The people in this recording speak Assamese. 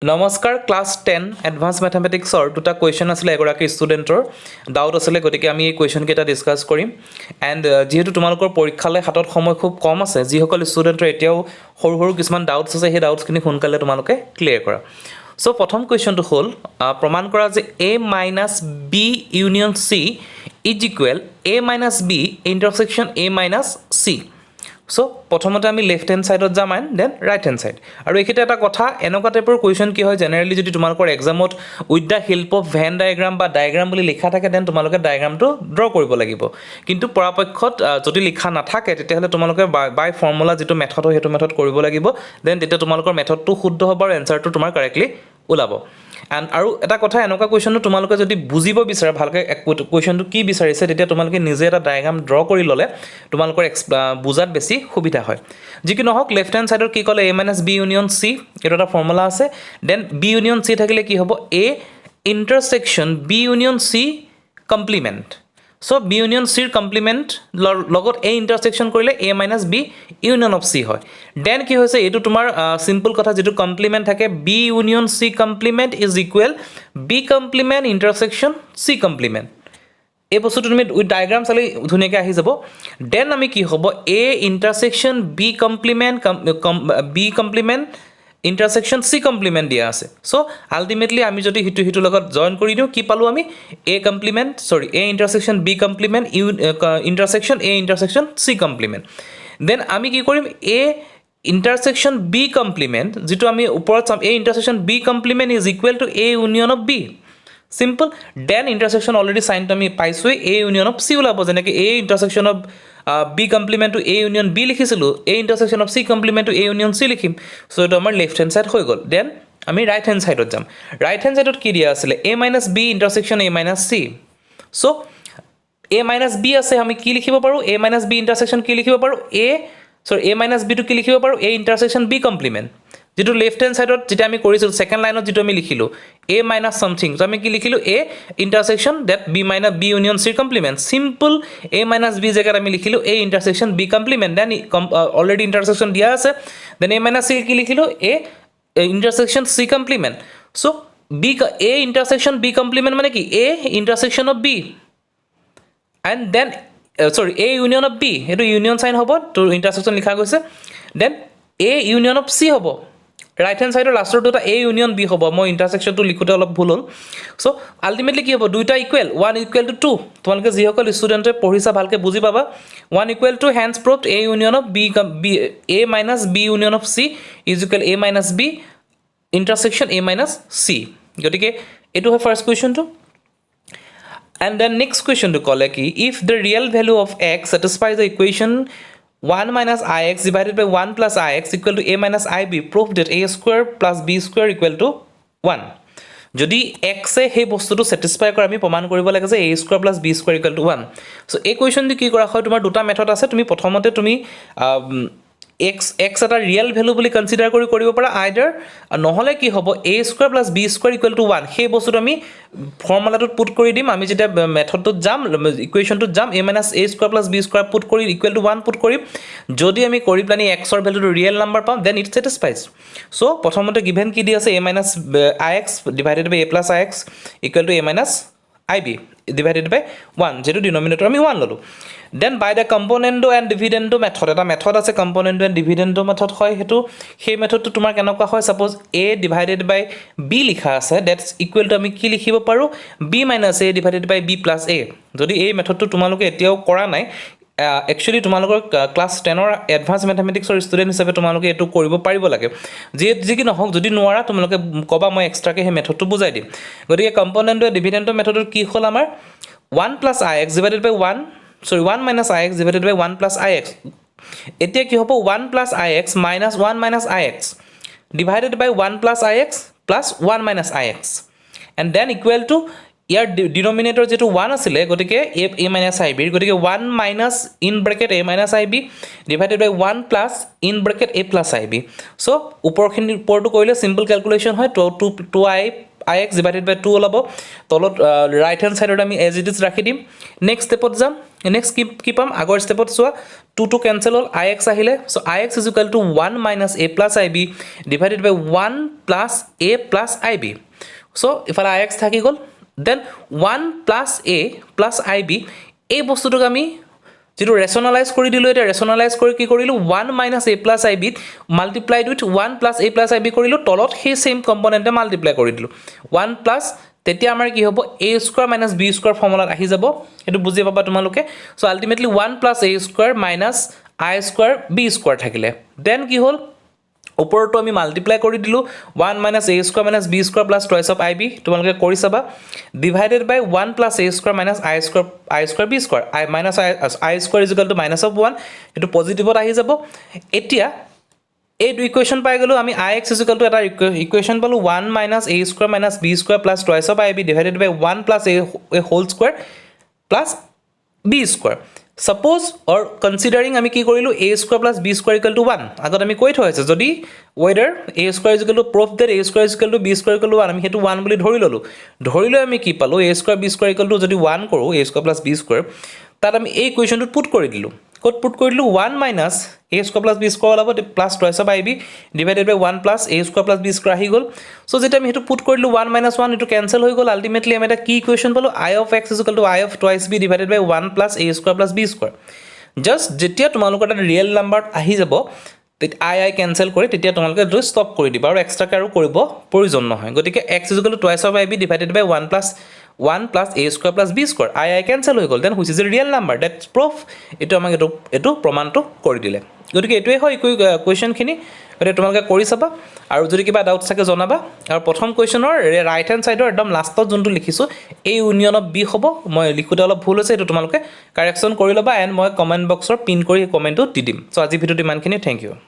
নমস্কাৰ ক্লাছ 10 এডভান্স ম্যাথমেটিক্সৰ দুটা কোৱেশ্চন আছিল এগৰাকী ষ্টুডেণ্টৰ ডাউট আছিল গতিকে আমি এই কোৱেশ্চন কেইটা ডিসকাস কৰিম এণ্ড যেহেতু তোমালোকৰ পৰীক্ষালৈ হাতত সময় খুব কম আছে যিসকল ষ্টুডেণ্টৰ এতিয়াও সৰু সৰু কিছুমান ডাউটছ আছে সেই ডাউটছখিনি সোনকালে তোমালোকে ক্লিয়াৰ কৰা সো প্ৰথম কোৱেশ্চনটো হ'ল প্ৰমাণ কৰা যে a - b union c is equal a - b intersection a - c so প্ৰথমতে আমি লেফট হ্যান্ড সাইডত যাম and then right hand side আৰু এইকেইটা এটা কথা এনেকুৱা টাইপৰ কোৱেশ্চন কি হয় জেনেৰেলি যদি তোমালোকৰ এক্সামত with the help of Venn diagram বা ডায়াগ্ৰাম বুলি লিখা থাকে দেন তোমালোকে ডায়াগ্ৰামটো ড্ৰ কৰিব লাগিব কিন্তু পৰাপক্ষত যদি লিখা নাথাকে তেতিয়াহ'লে তোমালোকে বাই ফৰ্মুলা যিটো মেথড হয় সেইটো মেথড কৰিব লাগিব দেন তেতিয়া তোমালোকৰ মেথডটো শুদ্ধ হ'ব আৰু এনসাৰটো তোমাৰ কাৰেক্টলি ওলাব এণ্ড আৰু এটা কথা এনেকুৱা কুৱেশ্যনটো তোমালোকে যদি বুজিব বিচাৰা ভালকৈ কুৱেশ্যনটো কি বিচাৰিছে তেতিয়া তোমালোকে নিজে এটা ডায়াগ্ৰাম ড্ৰ কৰি ল'লে তোমালোকৰ বুজাত বেছি সুবিধা হয় যি কি নহওক লেফট হ্যান্ড সাইডৰ কি ক'লে a - b ইউনিয়ন c এইটো এটা ফৰ্মুলা আছে দেন b ইউনিয়ন c থাকিলে কি হ'ব a intersection b union c complement so b union c ৰ কমপ্লিমেণ্ট লগত a ইণ্টাৰসেকশন কৰিলে a - b union of c হয় দেন কি হৈছে এইটো তোমাৰ সিম্পল কথা যেটো কমপ্লিমেণ্ট থাকে b union c complement is equal b complement intersection c complement এই বস্তুটো তুমি উইথ ডায়াগ্ৰাম চালে ধুনীয়াকৈ আহি যাব দেন আমি কি হ'ব a intersection b complement intersection c complement দিয়া আছে সো আলটিমেটলি আমি যদি হিটো লগত জয়েন কৰি দিওঁ কি পালো আমি a intersection b complement intersection a intersection c complement then আমি কি কৰিম a ইণ্টাৰসেকশন b কমপ্লিমেণ্ট যেটো আমি ওপৰত চাম a intersection b complement is equal to a union of b simple then intersection already সাইনটো আমি পাইছোৱে a ইউনিয়ন অফ c ওলাব যেনেকৈ a intersection of b complement to a union b লিখিছিলোঁ a intersection of c complement to a union c লিখিম সো এইটো আমাৰ লেফট হ্যান্ড সাইড হৈ গ'ল দেন আমি ৰাইট হ্যান্ড সাইডত যাম ৰাইট হ্যান্ড সাইডত কি দিয়া আছিলে a - b intersection a - c so a - b আছে আমি কি লিখিব পাৰোঁ a - b ইণ্টাৰসেকশন কি লিখিব পাৰোঁ a - b টো কি লিখিব পাৰোঁ a ইণ্টাৰসেকশন b কমপ্লিমেণ্ট যেটো লেফট হ্যান্ড সাইডত যেটা আমি কৰিছিল সেকেন্ড লাইনত যেটো আমি লিখিলোঁ a - something তো আমি কি লিখিলোঁ a intersection that b union c complement simple a - b জেগাত আমি লিখিলোঁ a intersection b complement then already intersection দিয়া আছে দেন a - c কি লিখিলোঁ a intersection c complement so a intersection b complement মানে কি a intersection of b and then a union of b এইটো ইউনিয়ন সাইন হ'ব তো ইণ্টাৰসেকশন লিখা গৈছে then a union of c হ'ব ৰাইট হ্যান্ড সাইডৰ লাষ্টৰ দুটা a ইউনিয়ন b হ'ব মই ইণ্টাৰসেকশনটো লিখোতে অলপ ভুল হ'ল সো আলটিমেটলি কি হ'ব দুইটা ইকুৱেল 1 ইকুৱেল টু 2 তোমালোকে যিসকল ষ্টুডেণ্টে পঢ়িছা ভালকৈ বুজি পাবা 1 equal to hence proved a union of b a - b union of c is equal a - b intersection a - c গতিকে এইটো হয় ফাৰ্ষ্ট কুৱেশ্যনটো and then next question to call ki if the real value of x satisfies the equation 1 minus ix divided by 1 plus ix equal to a minus ib prove that a square plus b square equal to 1 যদি x এ সেই বস্তুটো স্যাটিসফাই কৰে আমি প্ৰমাণ কৰিব লাগে যে a square plus b square equal to 1 so এই কোৱেশ্চনটো কি কৰা হয় তোমাৰ দুটা মেথড আছে তুমি প্ৰথমতে তুমি x এটা ৰিয়েল ভ্যালু বুলি কনসিডাৰ কৰি কৰিব পাৰা আইদাৰ নহলে কি হ'ব a square plus b square equal to 1 সেই বস্তুটো আমি ফৰ্মুলাটোত পুট কৰি দিম আমি যেতিয়া মেথডটোত যাম ইকুৱেশ্যনটোত যাম a - a square plus b square put কৰি equal to 1 পুট কৰিম যদি আমি কৰি প্লানি x ৰ ভ্যালুটো ৰিয়েল নাম্বাৰ পাম দেন ইট স্যাটিসফাইজ সো প্ৰথমতে গিভেন কি দি আছে a - ix divided by a plus ix equal to a minus ib divided by 1 যেটো ডিনোমিনেটৰ আমি 1 ললো then by the componendo and dividendo method এটা মেথড আছে কম্পোনেণ্টো এণ্ড ডিভিডেণ্টো মেথড হয় সেইটো সেই মেথডটো তোমাৰ কেনেকুৱা হয় suppose a divided by b লিখা আছে দ্যাটস ইকুৱেল টু আমি কি লিখিব পাৰোঁ b - a divided by b plus a যদি এই মেথডটো তোমালোকে এতিয়াও কৰা নাই একচুয়ালি তোমালোকৰ ক্লাস 10 ৰ এডভান্স ম্যাথমেটিক্সৰ ষ্টুডেন্ট হিচাপে তোমালোকে এটো কৰিব পাৰিব লাগে যি কি নহওক যদি নোৱাৰা তোমালোকে কবা মই এক্সট্ৰাকে হে মেথডটো বুজাই দিম গতিকে কম্পোনেণ্ট আৰু ডিভিডেণ্ট মেথডৰ কি হ'ল আমাৰ 1 plus ix divided by 1 minus ix divided by 1 plus ix এতিয়া কি হ'ব 1 plus ix minus 1 minus ix divided by 1 plus ix plus 1 minus ix and then equal to ইয়াৰ ডিনোমিনেটৰ যেটো 1 আছিল গতিকে a minus ib গতিকে 1 minus in bracket a minus ib divided by 1 plus in bracket a plus ib so ওপৰখিনি ওপৰটো কৰিলে সিম্পল ক্যালকুলেশন হয় 2i ix ডিভাইডেড বাই 2 ওলাব তলত ৰাইট হেণ্ড সাইডত আমি এজ ইট ইজ ৰাখি দিম নেক্সট ষ্টেপত যাম নেক্সট কি পাম আগৰ ষ্টেপত চোৱা 2 to cancel হ'ল ix আহিলে so ix is equal to 1 minus a plus ib divided by 1 plus a plus ib so ইফালে ix থাকি গ'ল then 1 plus a plus ib এই বস্তুটোক আমি যেটো ৰেচনালাইজ কৰি দিলো এটা ৰেচনালাইজ কৰি কি কৰিলো 1 minus a plus ib multiplied with 1 plus a plus ib কৰিলো তলত সেই সেম কম্পোনেন্টে মাল্টিপ্লাই কৰি দিলো 1 plus তেতিয়া আমাৰ কি হ'ব a square minus b square ফৰ্মুলাত আহি যাব এটো বুজি পাবা তোমালোকে so ultimately 1 plus a square minus i square b square থাকিলে দেন কি হ'ল ওপৰটো আমি মাল্টিপ্লাই কৰি দিলো 1 minus a square minus b square plus twice of ib তোমালোকে কৰি চাবা divided by 1 plus a square minus i square b square i minus i square is equal to minus of 1 এটো পজিটিভত আহি যাব এতিয়া এই দুই ইকুৱেশ্যন পাই গলো আমি ix is equal to এটা ইকুৱেশ্যন পালো 1 minus a square minus b square plus twice of ib divided by 1 plus a whole square plus b square suppose or considering আমি কি কৰিলো a square plus b square equal to 1 আগত আমি কৈ থৈছে যদি whether a square is equal to proof that a square is equal to b square equal to 1 আমি হেতু 1 বুলি ধৰি ললো আমি কি পালো a square b square equal to যদি 1 কৰো a square plus b square তাত আমি এই ইকুৱেশ্যনটো পুট কৰি দিলো কত পুট কৰিলো 1 minus a square plus b square ওলাব plus twice of ib divided by 1 plus a square plus b square আহি গল সো যেটা আমি হেতু পুট কৰিলো 1 minus 1 এটো ক্যান্সেল হৈ গল আলটিমেটলি আমি এটা কি ইকুৱেশ্যন পালো i of x is equal to i of twice b divided by 1 plus a square plus b square just যেতিয়া তোমালোকৰ এটা ৰিয়েল নাম্বাৰ আহি যাব i cancel কৰি তেতিয়া তোমালোকে জো ষ্টপ কৰি দিবা আৰু এক্সট্ৰা আৰু কৰিব প্ৰয়োজন নহয় গতিকে x is equal to twice of ib divided by 1 plus a square plus b square i cancel হৈ গল then which is a real number that's proof এটো আমাক এটো প্ৰমাণটো কৰি দিলে গতিকে এটোৱে হয় কোৱেশ্চন খিনি এটা তোমালোকে কৰি চাবা আৰু যদি কিবা ডাউট থাকে জনাবা আৰু প্ৰথম কোৱেশ্চনৰ ৰাইট হেণ্ড সাইডৰ একদম লাষ্টত যোনটো লিখিছো a ইউনিয়ন অফ b হ'ব মই লিখোতে অলপ ভুল হৈছে এটো তোমালোকে কাৰেকচন কৰি লবা এন্ড মই কমেন্ট বক্সৰ পিন কৰি কমেন্টটো দি দিম সো আজি ভিডিওটো ইমানখিনি থ্যাংক ইউ